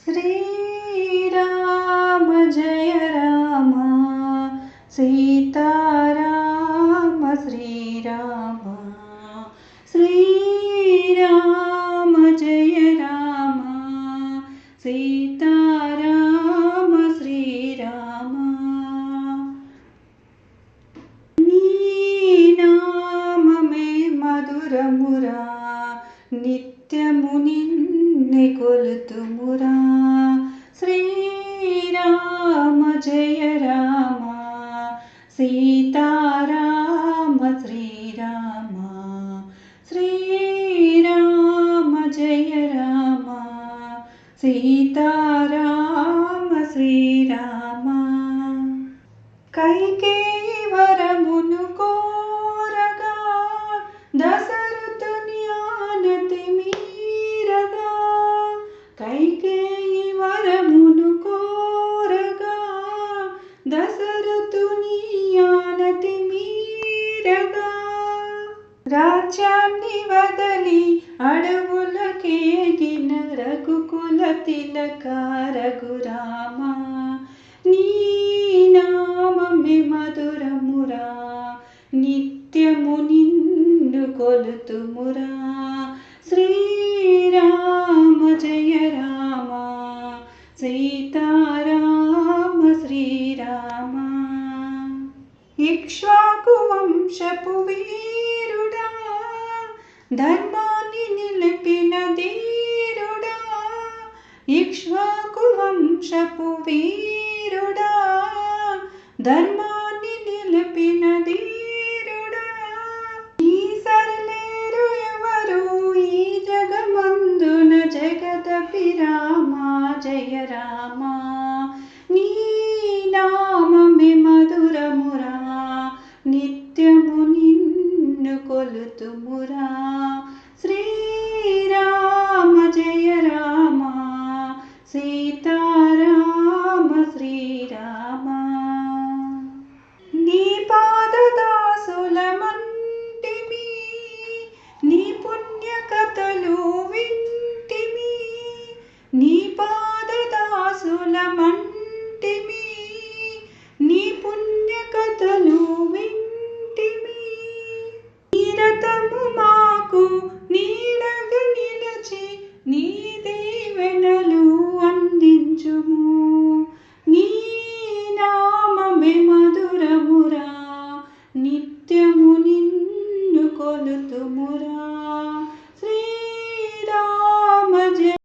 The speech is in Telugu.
శ్రీరామ జయ రామ సీతారామ శ్రీరామ శ్రీరామ జయ రామ సీతారామ శ్రీరామ నీ నామమే మధురమురా నిత్యము నిన్నే కొలుతుమురా శ్రీరామ జయ రామ సీతారామ శ్రీరామ శ్రీరామ జయ రామ సీతారామ శ్రీరామ కైకేయి వరమును కోరగా దశరథుని ఆనతి మీరగా కైకేయి వరమును కోరగా దశరథుని ఆనతి మీరగా రాజ్యాన్ని వదలి అడవులకేగిన రఘుకుల తిలక రఘురామ నీ నామమే మధురమురా నిత్యము నిన్ను కొలుతుమురా శ్రీరామ జయ రామ సీతారామ శ్రీరామ ఇక్ష్వాకు వంశపు వీరుడా ధర్మాన్ని నిలిపిన ధీరుడా ఇక్ష్వాకు వంశపు వీరుడా ధర్మాన్ని నిలిపిన ధీరుడా ఈ సరిలేరు ఎవరు ఈ జగమందున జగదపి రామ జయ రామ నీ నామమే మధురమురా నిత్యము నిన్ను కొలుతుమురా శ్రీరామ జయ రామ సీతారామ శ్రీరామ నీ పాదదాసులమంటిమి నీ పుణ్య కథలు వింటిమి నీ పాదదాసులమంటిమి